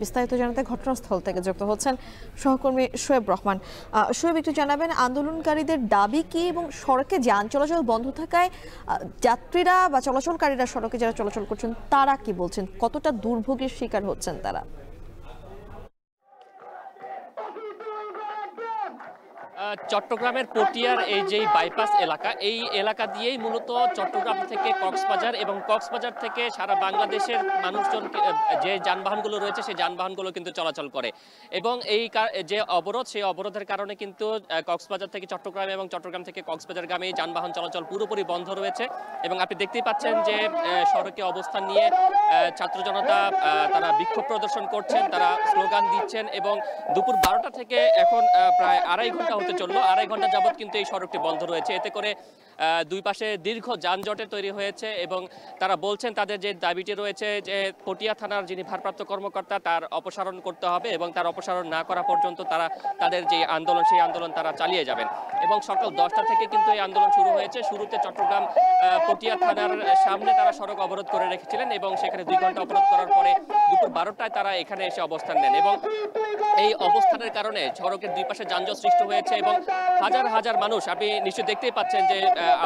বিস্তারিত জানাতে ঘটনাস্থল থেকে যুক্ত হচ্ছেন সহকর্মী শোয়েব রহমান। শোয়েব, একটু জানাবেন আন্দোলনকারীদের দাবি কি এবং সড়কে যান চলাচল বন্ধ থাকায় যাত্রীরা বা চলাচলকারীরা সড়কে যারা চলাচল করছেন তারা কি বলছেন, কতটা দুর্ভোগের শিকার হচ্ছেন তারা? চট্টগ্রামের পটিয়ার এই যে বাইপাস এলাকা, এই এলাকা দিয়েই মূলত চট্টগ্রাম থেকে কক্সবাজার এবং কক্সবাজার থেকে সারা বাংলাদেশের মানুষজন যে যানবাহনগুলো রয়েছে সেই যানবাহনগুলো কিন্তু চলাচল করে। এবং এই যে অবরোধ, সেই অবরোধের কারণে কিন্তু কক্সবাজার থেকে চট্টগ্রাম এবং চট্টগ্রাম থেকে কক্সবাজারগামী যানবাহন চলাচল পুরোপুরি বন্ধ রয়েছে। এবং আপনি দেখতেই পাচ্ছেন যে সড়কে অবস্থান নিয়ে ছাত্র জনতা তারা বিক্ষোভ প্রদর্শন করছেন, তারা স্লোগান দিচ্ছেন এবং দুপুর 12টা থেকে এখন প্রায় আড়াই ঘন্টা হতে চললো, আড়াই ঘন্টা যাবত কিন্তু এই সড়কটি বন্ধ রয়েছে। এতে করে দুই পাশে দীর্ঘ যানজটের তৈরি হয়েছে এবং তারা বলছেন তাদের যে দাবিটি রয়েছে যে পটিয়া থানার যিনি ভারপ্রাপ্ত কর্মকর্তা তার অপসারণ করতে হবে এবং তার অপসারণ না করা পর্যন্ত তারা তাদের যে আন্দোলন সেই আন্দোলন তারা চালিয়ে যাবেন। এবং সকাল 10টা থেকে কিন্তু এই আন্দোলন শুরু হয়েছে। শুরুতে চট্টগ্রাম পটিয়া থানার সামনে তারা সড়ক অবরোধ করে রেখেছিলেন এবং সেখানে 2 ঘন্টা অবরোধ করার পরে দুপুর 12টায় তারা এখানে এসে অবস্থান নেন। এবং এই অবস্থানের কারণে সড়কের দুই পাশে যানজট সৃষ্টি হয়েছে এবং হাজার হাজার মানুষ, আপনি নিশ্চয়ই দেখতেই পাচ্ছেন যে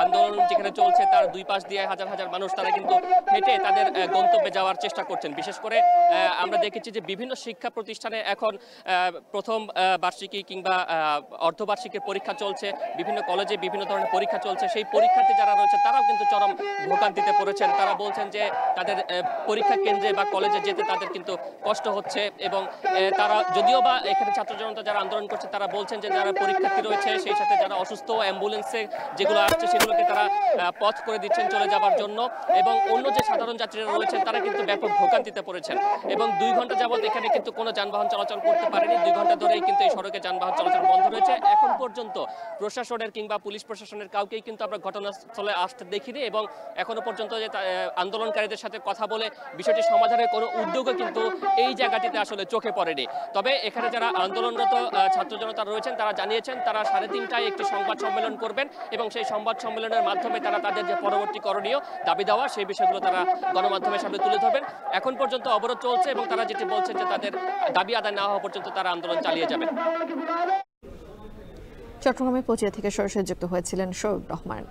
আন্দোলন যেখানে চলছে তার দুই পাশ দিয়ে হাজার হাজার মানুষ তারা কিন্তু হেঁটে তাদের গন্তব্যে যাওয়ার চেষ্টা করছেন। বিশেষ করে আমরা দেখেছি যে বিভিন্ন শিক্ষা প্রতিষ্ঠানে এখন প্রথম বার্ষিকী কিংবা অর্ধবার্ষিকীর পরীক্ষা চলছে, বিভিন্ন কলেজে বিভিন্ন ধরনের পরীক্ষা চলছে। সেই পরীক্ষার্থী যারা রয়েছে তারাও কিন্তু চরম ভোগান্তিতে পড়েছেন। তারা বলছেন যে তাদের পরীক্ষা কেন্দ্রে বা কলেজে যেতে তাদের কিন্তু কষ্ট হচ্ছে এবং তারা যদিও বা এখানে ছাত্র জনতা যারা আন্দোলন করছে তারা বলছেন যে যারা পরীক্ষার্থী রয়েছে সেই সাথে যারা অসুস্থ অ্যাম্বুলেন্সে যেগুলো আসছে সেগুলোকে তারা পথ করে দিচ্ছেন চলে যাবার জন্য। এবং অন্য যে সাধারণ যাত্রীরা রয়েছেন তারা কিন্তু ব্যাপক ভোগান্তিতে পড়েছেন এবং 2 ঘন্টা যাবত এখানে কিন্তু কোনো যানবাহন চলাচল করতে পারেনি। 2 ঘন্টা ধরেই কিন্তু এই সড়কে যানবাহন চলাচল বন্ধ রয়েছে। এখন পর্যন্ত প্রশাসনের কিংবা পুলিশ প্রশাসনের কাউকেই কিন্তু আমরা ঘটনাস্থলে আসতে দেখিনি এবং এখনো পর্যন্ত যে আন্দোলনকারীদের সাথে কথা বলে বিষয়টি সমাধানের কোনো উদ্যোগও কিন্তু এই জায়গাটিতে আসলে চোখে পড়েনি। তবে এখানে যারা আন্দোলনরত ছাত্র জনতা রয়েছেন তারা জানিয়েছেন তারা 3:30টায় একটি সংবাদ সম্মেলন করবেন এবং সেই সংবাদ সম্মেলনের মাধ্যমে তারা তাদের যে পরবর্তী করণীয় দাবি দেওয়া সেই বিষয়গুলো তারা গণমাধ্যমের সামনে তুলে ধরবেন। এখন পর্যন্ত অবরোধ চলছে এবং তারা যেটি বলছেন যে তাদের দাবি আদায় না হওয়া পর্যন্ত তারা আন্দোলন চালিয়ে যাবেন। চট্টগ্রামে পটিয়া থেকে সরাসরি যুক্ত হয়েছিলেন শোয়েব রহমান।